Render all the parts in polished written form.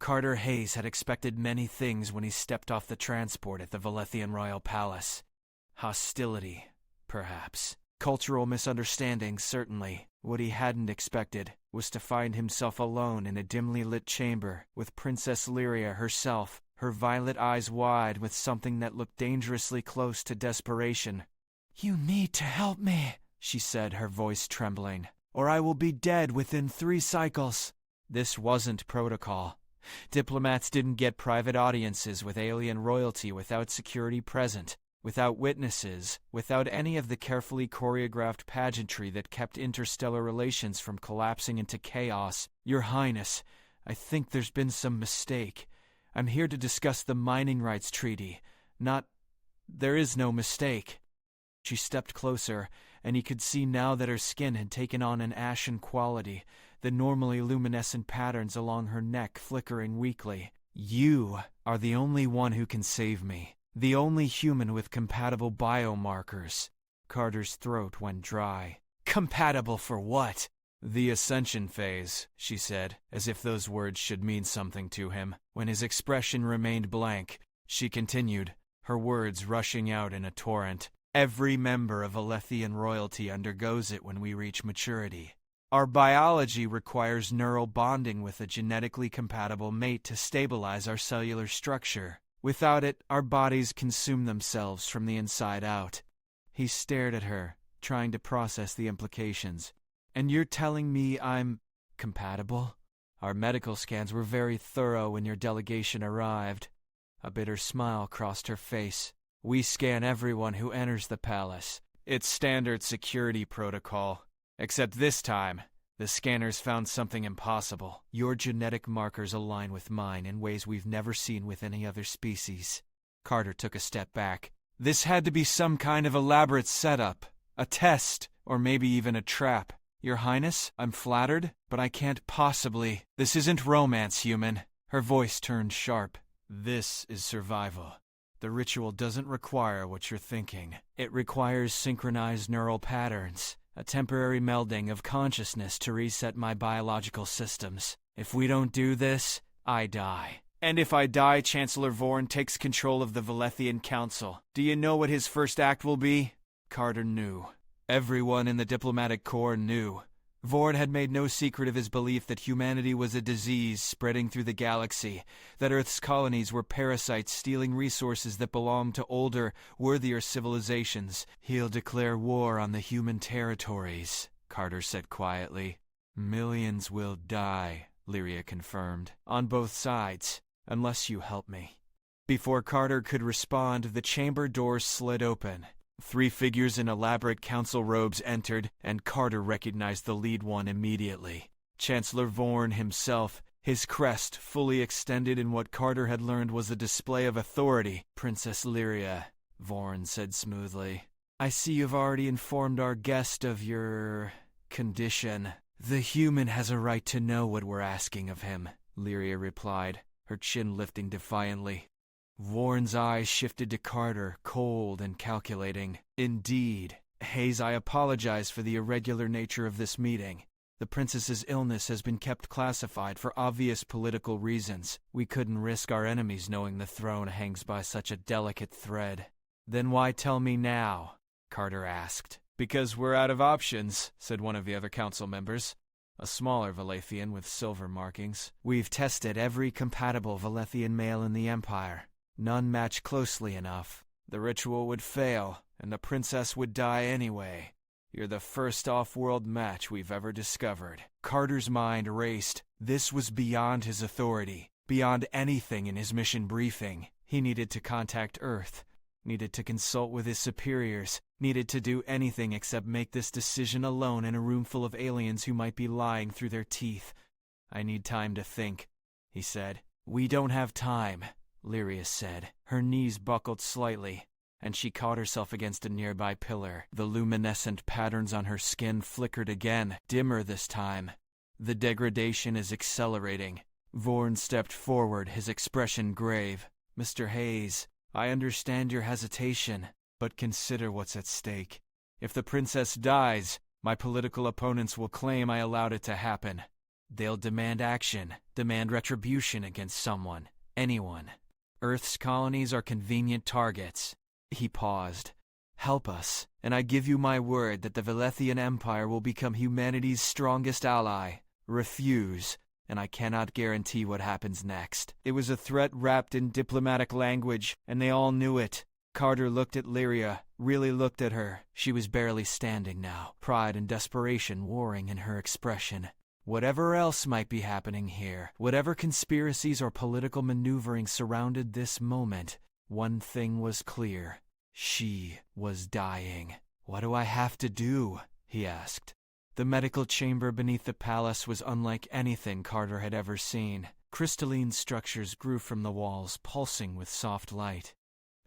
Carter Hayes had expected many things when he stepped off the transport at the Velethian royal palace. Hostility, perhaps. Cultural misunderstanding, certainly. What he hadn't expected was to find himself alone in a dimly lit chamber with Princess Lyria herself, her violet eyes wide with something that looked dangerously close to desperation. "You need to help me," she said, her voice trembling, "or I will be dead within 3 cycles." This wasn't protocol. Diplomats didn't get private audiences with alien royalty without security present, without witnesses, without any of the carefully choreographed pageantry that kept interstellar relations from collapsing into chaos. "Your Highness, I think there's been some mistake. I'm here to discuss the mining rights treaty. There is no mistake." She stepped closer, and he could see now that her skin had taken on an ashen quality, the normally luminescent patterns along her neck flickering weakly. "You are the only one who can save me. The only human with compatible biomarkers." Carter's throat went dry. "Compatible for what?" "The Ascension Phase," she said, as if those words should mean something to him. When his expression remained blank, she continued, her words rushing out in a torrent. "Every member of Velethian royalty undergoes it when we reach maturity. Our biology requires neural bonding with a genetically compatible mate to stabilize our cellular structure. Without it, our bodies consume themselves from the inside out." He stared at her, trying to process the implications. "And you're telling me I'm compatible?" "Our medical scans were very thorough when your delegation arrived." A bitter smile crossed her face. "We scan everyone who enters the palace. It's standard security protocol. Except this time, the scanners found something impossible. Your genetic markers align with mine in ways we've never seen with any other species." Carter took a step back. "This had to be some kind of elaborate setup. A test, or maybe even a trap. Your Highness, I'm flattered, but I can't possibly. This isn't romance, human." Her voice turned sharp. "This is survival. The ritual doesn't require what you're thinking. It requires synchronized neural patterns, a temporary melding of consciousness to reset my biological systems. If we don't do this, I die. And if I die, Chancellor Vorn takes control of the Velethian Council. Do you know what his first act will be?" Carter knew. Everyone in the diplomatic corps knew. Vorn had made no secret of his belief that humanity was a disease spreading through the galaxy, that Earth's colonies were parasites stealing resources that belonged to older, worthier civilizations. "He'll declare war on the human territories," Carter said quietly. "Millions will die," Lyria confirmed, "on both sides, unless you help me." Before Carter could respond, the chamber doors slid open. 3 figures in elaborate council robes entered, and Carter recognized the lead one immediately. Chancellor Vorn himself, his crest fully extended in what Carter had learned was a display of authority. "Princess Lyria," Vorn said smoothly. "I see you've already informed our guest of your condition." "The human has a right to know what we're asking of him," Lyria replied, her chin lifting defiantly. Vorn's eyes shifted to Carter, cold and calculating. "Indeed. Hayes, I apologize for the irregular nature of this meeting. The princess's illness has been kept classified for obvious political reasons. We couldn't risk our enemies knowing the throne hangs by such a delicate thread." "Then why tell me now?" Carter asked. "Because we're out of options," said one of the other council members, a smaller Velethian with silver markings. "We've tested every compatible Velethian male in the Empire. None match closely enough. The ritual would fail, and the princess would die anyway. You're the first off-world match we've ever discovered." Carter's mind raced. This was beyond his authority, beyond anything in his mission briefing. He needed to contact Earth, needed to consult with his superiors, needed to do anything except make this decision alone in a room full of aliens who might be lying through their teeth. "I need time to think," he said. "We don't have time," Lyria said. Her knees buckled slightly, and she caught herself against a nearby pillar. The luminescent patterns on her skin flickered again, dimmer this time. "The degradation is accelerating." Vorn stepped forward, his expression grave. "Mr. Hayes, I understand your hesitation, but consider what's at stake. If the princess dies, my political opponents will claim I allowed it to happen. They'll demand action, demand retribution against someone, anyone. Earth's colonies are convenient targets. He paused. Help us, and I give you my word that the Velethian Empire will become humanity's strongest ally. Refuse, and I cannot guarantee what happens next. It was a threat wrapped in diplomatic language, and they all knew it. Carter looked at Lyria, really looked at her. She was barely standing now, pride and desperation warring in her expression. Whatever else might be happening here, whatever conspiracies or political maneuvering surrounded this moment, one thing was clear. She was dying. What do I have to do? He asked. The medical chamber beneath the palace was unlike anything Carter had ever seen. Crystalline structures grew from the walls, pulsing with soft light.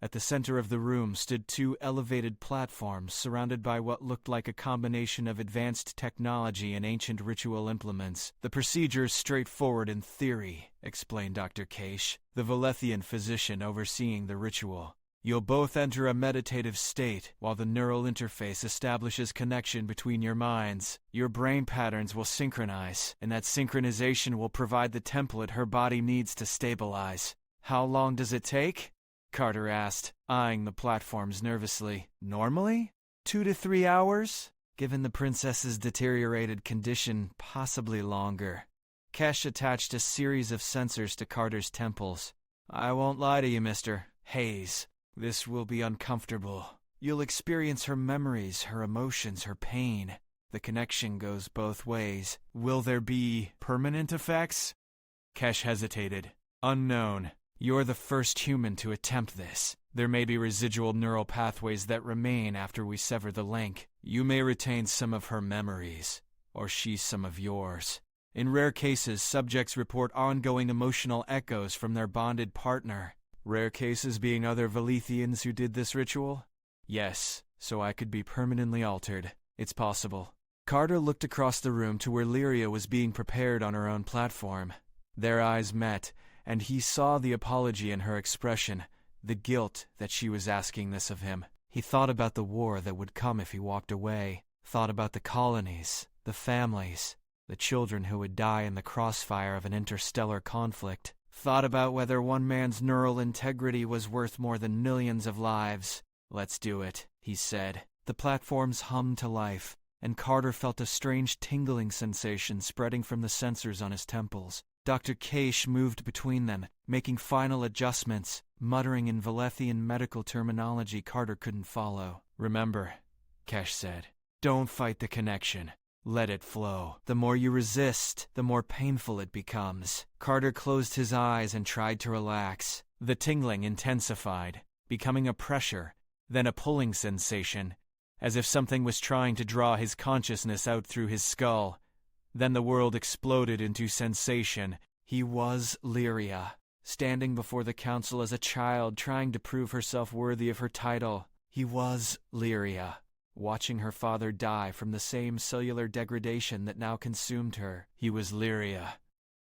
At the center of the room stood two elevated platforms surrounded by what looked like a combination of advanced technology and ancient ritual implements. The procedure is straightforward in theory, explained Dr. Case, the Velethian physician overseeing the ritual. You'll both enter a meditative state while the neural interface establishes connection between your minds. Your brain patterns will synchronize, and that synchronization will provide the template her body needs to stabilize. How long does it take? Carter asked, eyeing the platforms nervously. Normally? 2 to 3 hours? Given the princess's deteriorated condition, possibly longer. Kesh attached a series of sensors to Carter's temples. I won't lie to you, Mr. Hayes. This will be uncomfortable. You'll experience her memories, her emotions, her pain. The connection goes both ways. Will there be permanent effects? Kesh hesitated. Unknown. You're the first human to attempt this. There may be residual neural pathways that remain after we sever the link. You may retain some of her memories, or she some of yours. In rare cases, subjects report ongoing emotional echoes from their bonded partner. Rare cases being other Velethians who did this ritual? Yes, so I could be permanently altered. It's possible. Carter looked across the room to where Lyria was being prepared on her own platform. Their eyes met, and he saw the apology in her expression, the guilt that she was asking this of him. He thought about the war that would come if he walked away, thought about the colonies, the families, the children who would die in the crossfire of an interstellar conflict, thought about whether one man's neural integrity was worth more than millions of lives. Let's do it, he said. The platforms hummed to life, and Carter felt a strange tingling sensation spreading from the sensors on his temples. Dr. Case moved between them, making final adjustments, muttering in Velethian medical terminology Carter couldn't follow. Remember, Case said, don't fight the connection. Let it flow. The more you resist, the more painful it becomes. Carter closed his eyes and tried to relax. The tingling intensified, becoming a pressure, then a pulling sensation, as if something was trying to draw his consciousness out through his skull. Then the world exploded into sensation. He was Lyria, standing before the council as a child trying to prove herself worthy of her title. He was Lyria, watching her father die from the same cellular degradation that now consumed her. He was Lyria,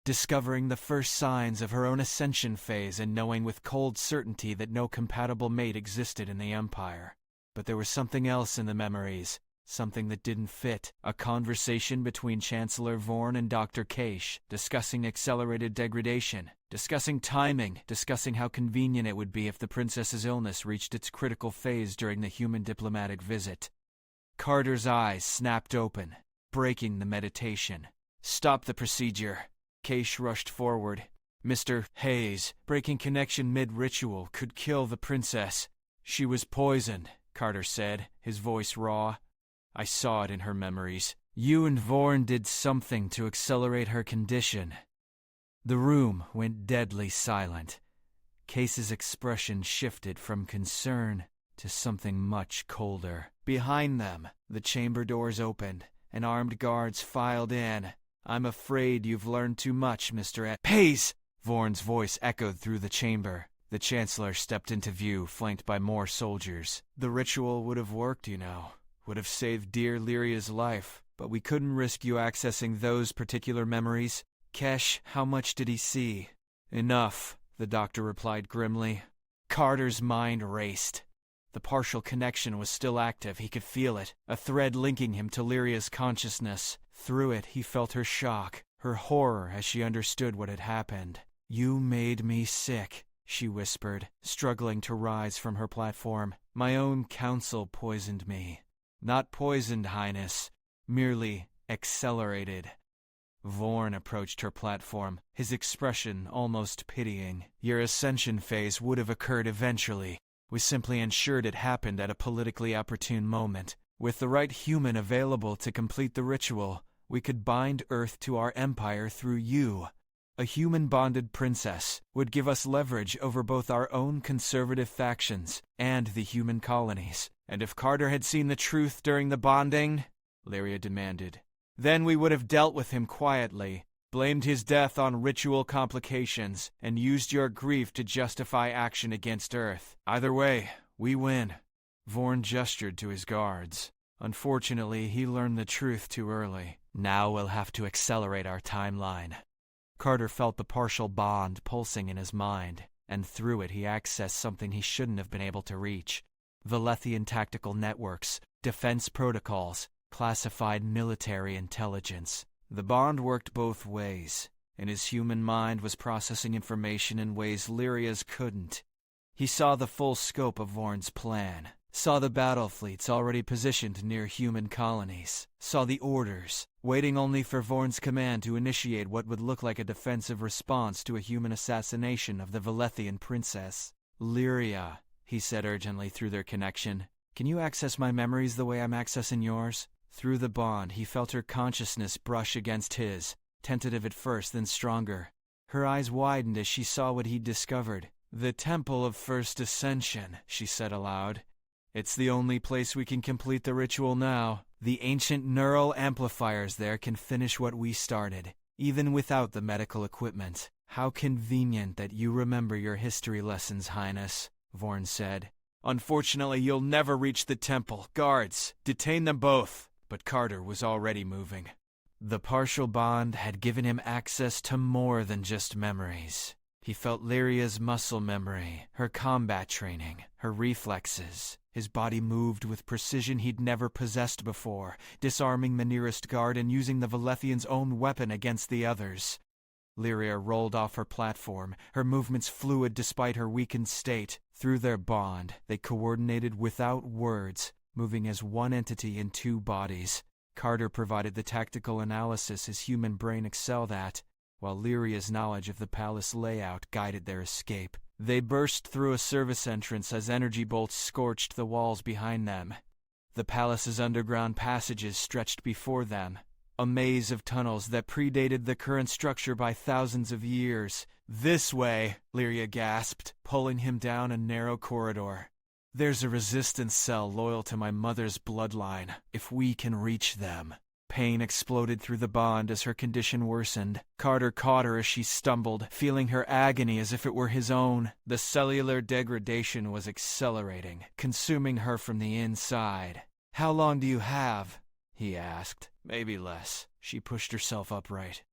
discovering the first signs of her own Ascension Phase and knowing with cold certainty that no compatible mate existed in the Empire. But there was something else in the memories. Something that didn't fit. A conversation between Chancellor Vorn and Dr. Case, discussing accelerated degradation, discussing timing, discussing how convenient it would be if the princess's illness reached its critical phase during the human diplomatic visit. Carter's eyes snapped open, breaking the meditation. Stop the procedure. Case rushed forward. Mr. Hayes, breaking connection mid-ritual could kill the princess. She was poisoned, Carter said, his voice raw. I saw it in her memories. You and Vorn did something to accelerate her condition. The room went deadly silent. Case's expression shifted from concern to something much colder. Behind them, the chamber doors opened, and armed guards filed in. I'm afraid you've learned too much, Mr. Hayes! Vorn's voice echoed through the chamber. The Chancellor stepped into view, flanked by more soldiers. The ritual would have worked, you know. Would have saved dear Lyria's life, but we couldn't risk you accessing those particular memories. Kesh, how much did he see? Enough, the doctor replied grimly. Carter's mind raced. The partial connection was still active, he could feel it, a thread linking him to Lyria's consciousness. Through it, he felt her shock, her horror as she understood what had happened. "You made me sick," she whispered, struggling to rise from her platform. "My own council poisoned me." "Not poisoned, Highness. Merely accelerated." Vorn approached her platform, his expression almost pitying. "Your Ascension Phase would have occurred eventually. We simply ensured it happened at a politically opportune moment. With the right human available to complete the ritual, we could bind Earth to our empire through you. A human-bonded princess would give us leverage over both our own conservative factions and the human colonies. And if Carter had seen the truth during the bonding," Lyria demanded, "then we would have dealt with him quietly, blamed his death on ritual complications, and used your grief to justify action against Earth. Either way, we win." Vorn gestured to his guards. "Unfortunately, he learned the truth too early. Now we'll have to accelerate our timeline." Carter felt the partial bond pulsing in his mind, and through it he accessed something he shouldn't have been able to reach. Velethian tactical networks, defense protocols, classified military intelligence. The bond worked both ways, and his human mind was processing information in ways Lyria's couldn't. He saw the full scope of Vorn's plan, saw the battle fleets already positioned near human colonies, saw the orders, waiting only for Vorn's command to initiate what would look like a defensive response to a human assassination of the Velethian princess. "Lyria," he said urgently through their connection, "can you access my memories the way I'm accessing yours?" Through the bond, he felt her consciousness brush against his, tentative at first, then stronger. Her eyes widened as she saw what he'd discovered. "The Temple of First Ascension," she said aloud. "It's the only place we can complete the ritual now. The ancient neural amplifiers there can finish what we started, even without the medical equipment." "How convenient that you remember your history lessons, Highness," Vorn said. "Unfortunately, you'll never reach the temple. Guards, detain them both." But Carter was already moving. The partial bond had given him access to more than just memories. He felt Lyria's muscle memory, her combat training, her reflexes. His body moved with precision he'd never possessed before, disarming the nearest guard and using the Velethian's own weapon against the others. Lyria rolled off her platform, her movements fluid despite her weakened state. Through their bond, they coordinated without words, moving as one entity in two bodies. Carter provided the tactical analysis his human brain excelled at, while Lyria's knowledge of the palace layout guided their escape. They burst through a service entrance as energy bolts scorched the walls behind them. The palace's underground passages stretched before them, a maze of tunnels that predated the current structure by thousands of years. "This way," Lyria gasped, pulling him down a narrow corridor. "There's a resistance cell loyal to my mother's bloodline, if we can reach them." Pain exploded through the bond as her condition worsened. Carter caught her as she stumbled, feeling her agony as if it were his own. The cellular degradation was accelerating, consuming her from the inside. "How long do you have?" he asked. "Maybe less." She pushed herself upright.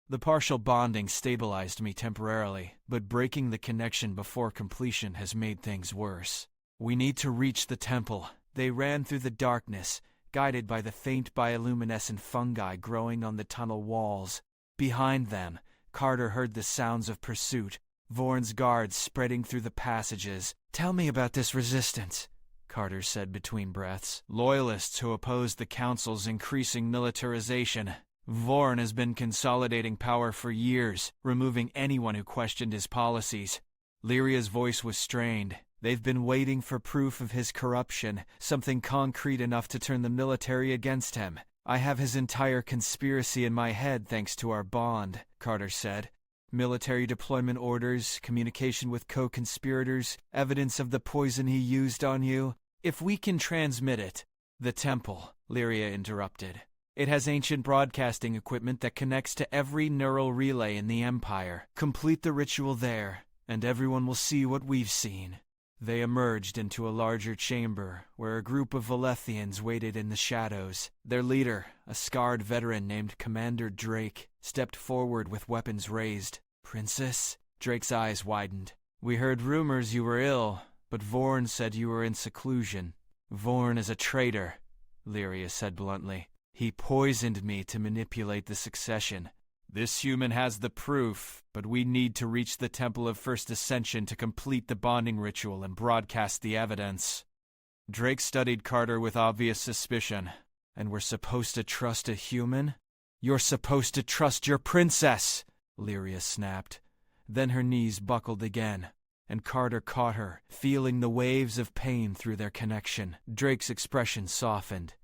"The partial bonding stabilized me temporarily, but breaking the connection before completion has made things worse. We need to reach the temple." They ran through the darkness, guided by the faint bioluminescent fungi growing on the tunnel walls. Behind them, Carter heard the sounds of pursuit, Vorn's guards spreading through the passages. "Tell me about this resistance," Carter said between breaths. "Loyalists who oppose the Council's increasing militarization. Vorn has been consolidating power for years, removing anyone who questioned his policies." Lyria's voice was strained. "They've been waiting for proof of his corruption, something concrete enough to turn the military against him. I have his entire conspiracy in my head thanks to our bond," Carter said. "Military deployment orders, communication with co-conspirators, evidence of the poison he used on you. If we can transmit it—" "The temple," Lyria interrupted. "It has ancient broadcasting equipment that connects to every neural relay in the Empire. Complete the ritual there, and everyone will see what we've seen." They emerged into a larger chamber, where a group of Velethians waited in the shadows. Their leader, a scarred veteran named Commander Drake, stepped forward with weapons raised. "Princess?" Drake's eyes widened. "We heard rumors you were ill, but Vorn said you were in seclusion." "Vorn is a traitor," Lyria said bluntly. "He poisoned me to manipulate the succession. This human has the proof, but we need to reach the Temple of First Ascension to complete the bonding ritual and broadcast the evidence. Drake studied Carter with obvious suspicion. And we're supposed to trust a human? You're supposed to trust your princess, Lyria snapped. Then her knees buckled again, and Carter caught her, feeling the waves of pain through their connection. Drake's expression softened.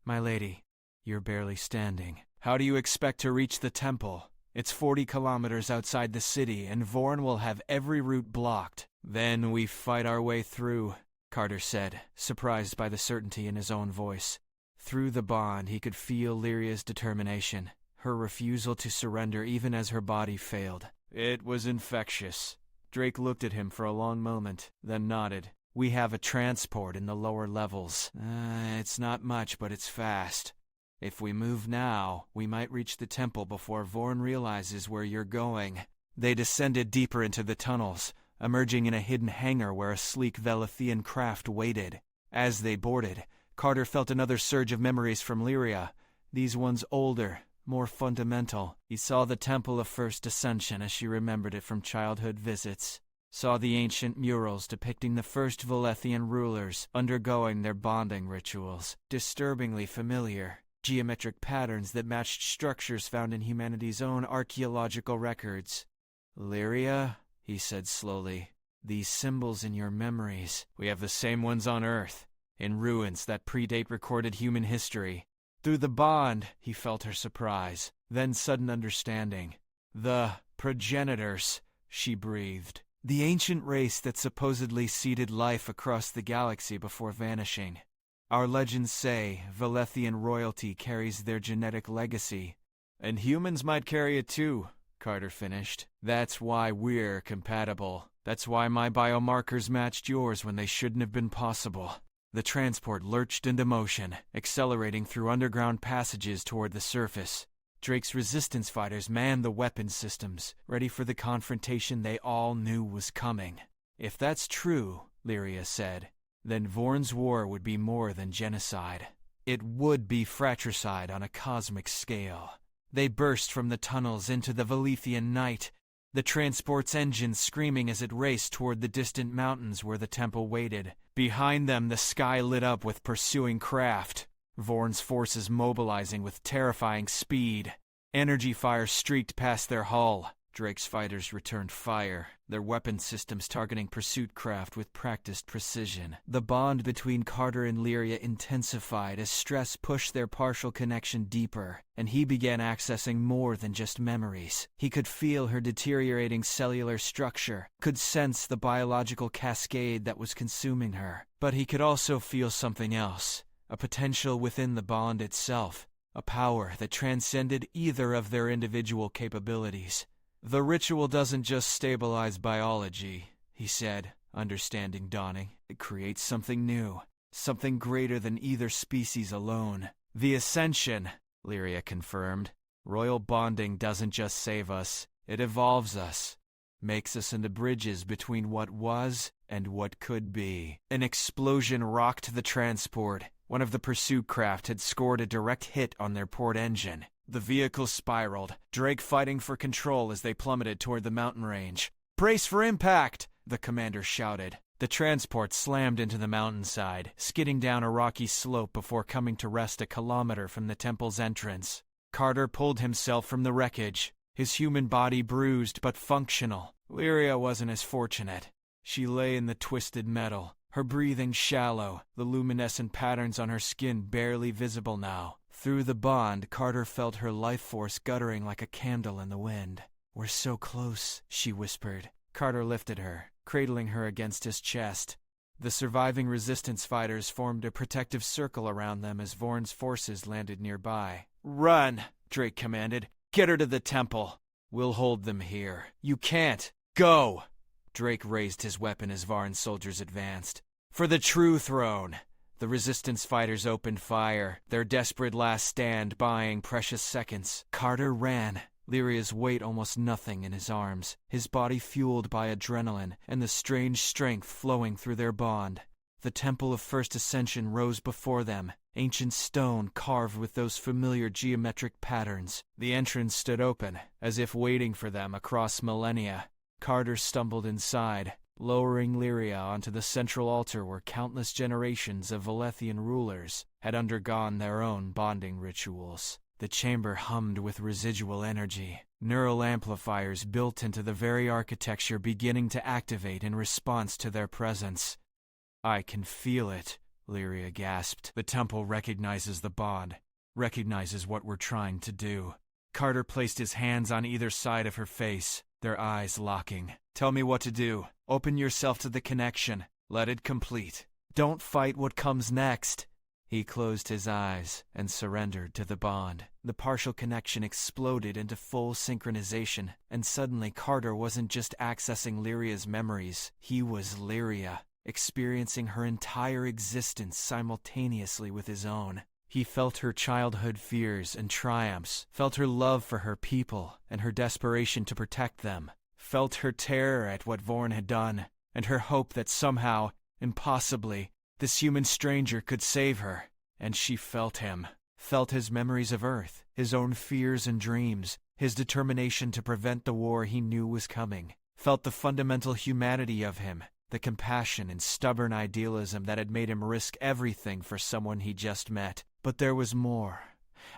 My lady, you're barely standing. How do you expect to reach the temple? It's 40 kilometers outside the city, and Vorn will have every route blocked. Then we fight our way through, Carter said, surprised by the certainty in his own voice. Through the bond, he could feel Lyria's determination, her refusal to surrender even as her body failed. It was infectious. Drake looked at him for a long moment, then nodded. We have a transport in the lower levels. It's not much, but it's fast. If we move now, we might reach the temple before Vorn realizes where you're going. They descended deeper into the tunnels, emerging in a hidden hangar where a sleek Velethian craft waited. As they boarded, Carter felt another surge of memories from Lyria, these ones older, more fundamental. He saw the Temple of First Ascension as she remembered it from childhood visits, saw the ancient murals depicting the first Velethian rulers undergoing their bonding rituals, disturbingly familiar. Geometric patterns that matched structures found in humanity's own archaeological records. Lyria, he said slowly, these symbols in your memories, we have the same ones on Earth, in ruins that predate recorded human history. Through the bond, he felt her surprise, then sudden understanding. The progenitors, she breathed. The ancient race that supposedly seeded life across the galaxy before vanishing. Our legends say Velethian royalty carries their genetic legacy. And humans might carry it too, Carter finished. That's why we're compatible. That's why my biomarkers matched yours when they shouldn't have been possible. The transport lurched into motion, accelerating through underground passages toward the surface. Drake's resistance fighters manned the weapons systems, ready for the confrontation they all knew was coming. If that's true, Lyria said, then Vorn's war would be more than genocide. It would be fratricide on a cosmic scale. They burst from the tunnels into the Velethian night, the transport's engines screaming as it raced toward the distant mountains where the temple waited. Behind them, the sky lit up with pursuing craft, Vorn's forces mobilizing with terrifying speed. Energy fire streaked past their hull. Drake's fighters returned fire, their weapon systems targeting pursuit craft with practiced precision. The bond between Carter and Lyria intensified as stress pushed their partial connection deeper, and he began accessing more than just memories. He could feel her deteriorating cellular structure, could sense the biological cascade that was consuming her. But he could also feel something else, a potential within the bond itself, a power that transcended either of their individual capabilities. The ritual doesn't just stabilize biology, he said, understanding dawning. It creates something new, something greater than either species alone. The Ascension, Lyria confirmed. Royal bonding doesn't just save us, it evolves us, makes us into bridges between what was and what could be. An explosion rocked the transport. One of the pursuit craft had scored a direct hit on their port engine. The vehicle spiraled, Drake fighting for control as they plummeted toward the mountain range. "Brace for impact!" the commander shouted. The transport slammed into the mountainside, skidding down a rocky slope before coming to rest a kilometer from the temple's entrance. Carter pulled himself from the wreckage, his human body bruised but functional. Lyria wasn't as fortunate. She lay in the twisted metal, her breathing shallow, the luminescent patterns on her skin barely visible now. Through the bond, Carter felt her life force guttering like a candle in the wind. "We're so close," she whispered. Carter lifted her, cradling her against his chest. The surviving resistance fighters formed a protective circle around them as Vorn's forces landed nearby. "Run!" Drake commanded. "Get her to the temple. We'll hold them here. You can't. Go!" Drake raised his weapon as Vorn's soldiers advanced. "For the true throne!" The resistance fighters opened fire, their desperate last stand buying precious seconds. Carter ran, Lyria's weight almost nothing in his arms, his body fueled by adrenaline and the strange strength flowing through their bond. The Temple of First Ascension rose before them, ancient stone carved with those familiar geometric patterns. The entrance stood open, as if waiting for them across millennia. Carter stumbled inside, lowering Lyria onto the central altar where countless generations of Velethian rulers had undergone their own bonding rituals. The chamber hummed with residual energy, neural amplifiers built into the very architecture beginning to activate in response to their presence. "I can feel it," Lyria gasped. "The temple recognizes the bond, recognizes what we're trying to do." Carter placed his hands on either side of her face, their eyes locking. "Tell me what to do. Open yourself to the connection. Let it complete. Don't fight what comes next." He closed his eyes and surrendered to the bond. The partial connection exploded into full synchronization, and suddenly Carter wasn't just accessing Lyria's memories. He was Lyria, experiencing her entire existence simultaneously with his own. He felt her childhood fears and triumphs, felt her love for her people and her desperation to protect them, felt her terror at what Vorn had done, and her hope that somehow, impossibly, this human stranger could save her. And she felt him, felt his memories of Earth, his own fears and dreams, his determination to prevent the war he knew was coming, felt the fundamental humanity of him, the compassion and stubborn idealism that had made him risk everything for someone he just met. But there was more.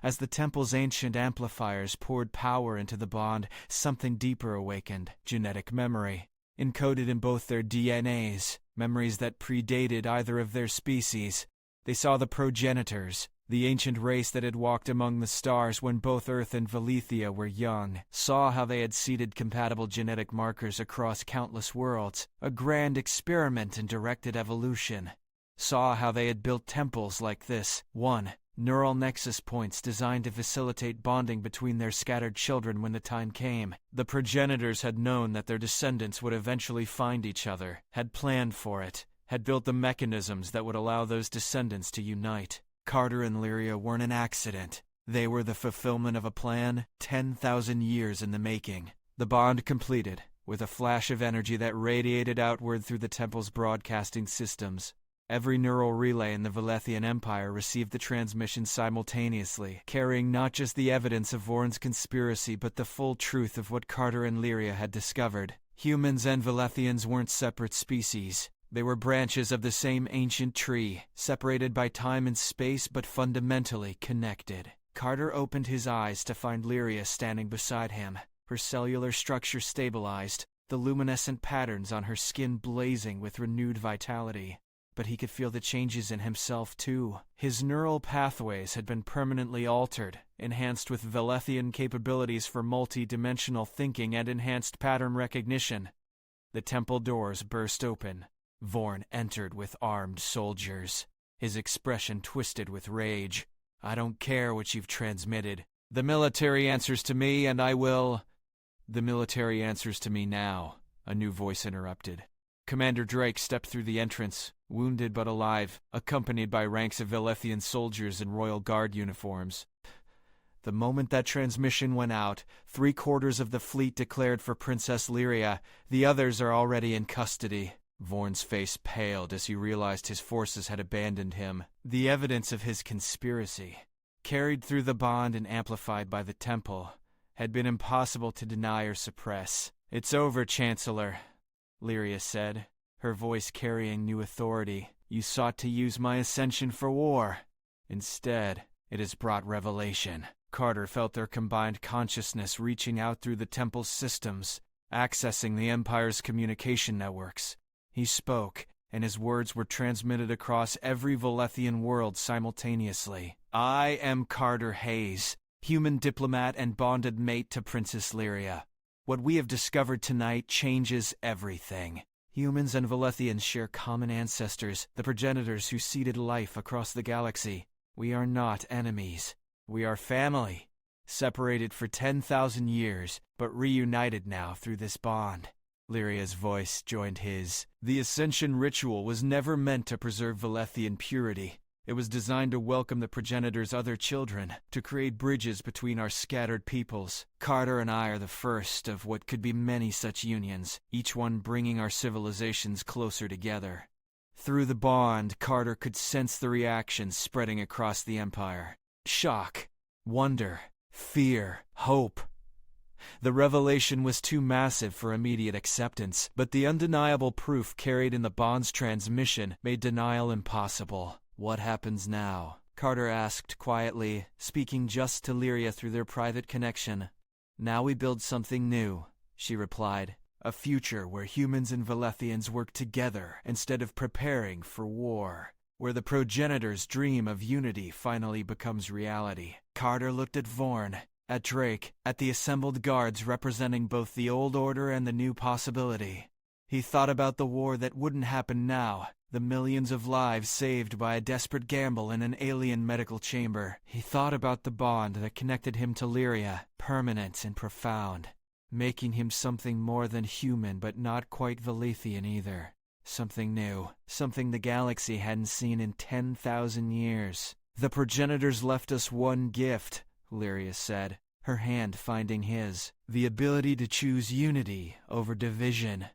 As the temple's ancient amplifiers poured power into the bond, something deeper awakened: genetic memory, encoded in both their DNAs, memories that predated either of their species. They saw the progenitors, the ancient race that had walked among the stars when both Earth and Velethia were young, saw how they had seeded compatible genetic markers across countless worlds, a grand experiment in directed evolution. Saw how they had built temples like this, one, neural nexus points designed to facilitate bonding between their scattered children when the time came. The progenitors had known that their descendants would eventually find each other, had planned for it, had built the mechanisms that would allow those descendants to unite. Carter and Lyria weren't an accident. They were the fulfillment of a plan 10,000 years in the making. The bond completed, with a flash of energy that radiated outward through the temple's broadcasting systems. Every neural relay in the Velethian Empire received the transmission simultaneously, carrying not just the evidence of Vorn's conspiracy but the full truth of what Carter and Lyria had discovered. Humans and Velethians weren't separate species. They were branches of the same ancient tree, separated by time and space but fundamentally connected. Carter opened his eyes to find Lyria standing beside him, her cellular structure stabilized, the luminescent patterns on her skin blazing with renewed vitality. But he could feel the changes in himself too. His neural pathways had been permanently altered, enhanced with Velethian capabilities for multi-dimensional thinking and enhanced pattern recognition. The temple doors burst open. Vorn entered with armed soldiers, his expression twisted with rage. "I don't care what you've transmitted. The military answers to me, and I will—" "The military answers to me now," a new voice interrupted. Commander Drake stepped through the entrance, wounded but alive, accompanied by ranks of Velethian soldiers in Royal Guard uniforms. The moment that transmission went out, 3/4 of the fleet declared for Princess Lyria. The others are already in custody. Vorn's face paled as he realized his forces had abandoned him. The evidence of his conspiracy, carried through the bond and amplified by the temple, had been impossible to deny or suppress. "It's over, Chancellor," Lyria said, her voice carrying new authority. "You sought to use my ascension for war. Instead, it has brought revelation." Carter felt their combined consciousness reaching out through the temple's systems, accessing the Empire's communication networks. He spoke, and his words were transmitted across every Velethian world simultaneously. "I am Carter Hayes, human diplomat and bonded mate to Princess Lyria. What we have discovered tonight changes everything. Humans and Velethians share common ancestors, the progenitors who seeded life across the galaxy. We are not enemies. We are family, separated for 10,000 years, but reunited now through this bond." Lyria's voice joined his. "The Ascension ritual was never meant to preserve Velethian purity. It was designed to welcome the progenitors' other children, to create bridges between our scattered peoples. Carter and I are the first of what could be many such unions, each one bringing our civilizations closer together." Through the bond, Carter could sense the reactions spreading across the Empire. Shock, wonder, fear, hope. The revelation was too massive for immediate acceptance, but the undeniable proof carried in the bond's transmission made denial impossible. What happens now? Carter asked quietly, speaking just to Lyria through their private connection. Now we build something new, she replied. A future where humans and Velethians work together instead of preparing for war. Where the progenitor's dream of unity finally becomes reality. Carter looked at Vorn, at Drake, at the assembled guards representing both the old order and the new possibility. He thought about the war that wouldn't happen now, the millions of lives saved by a desperate gamble in an alien medical chamber. He thought about the bond that connected him to Lyria, permanent and profound, making him something more than human but not quite Velethian either. Something new, something the galaxy hadn't seen in 10,000 years. The progenitors left us one gift, Lyria said, her hand finding his. The ability to choose unity over division.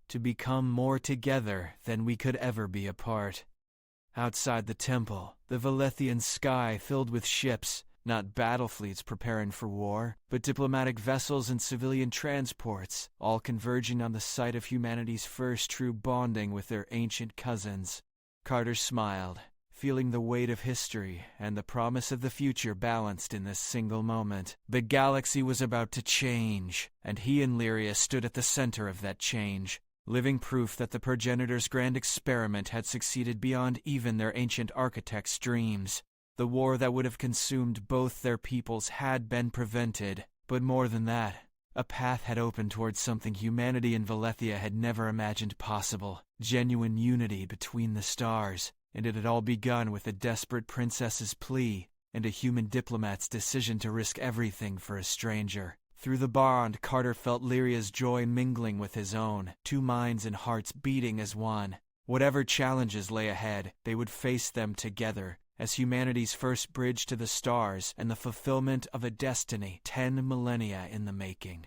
To become more together than we could ever be apart. Outside the temple, the Velethian sky filled with ships, not battle fleets preparing for war, but diplomatic vessels and civilian transports, all converging on the site of humanity's first true bonding with their ancient cousins. Carter smiled, feeling the weight of history and the promise of the future balanced in this single moment. The galaxy was about to change, and he and Lyria stood at the center of that change. Living proof that the progenitor's grand experiment had succeeded beyond even their ancient architect's dreams. The war that would have consumed both their peoples had been prevented, but more than that, a path had opened towards something humanity and Velethia had never imagined possible. Genuine unity between the stars, and it had all begun with a desperate princess's plea and a human diplomat's decision to risk everything for a stranger. Through the bond, Carter felt Lyria's joy mingling with his own, two minds and hearts beating as one. Whatever challenges lay ahead, they would face them together, as humanity's first bridge to the stars and the fulfillment of a destiny 10 millennia in the making.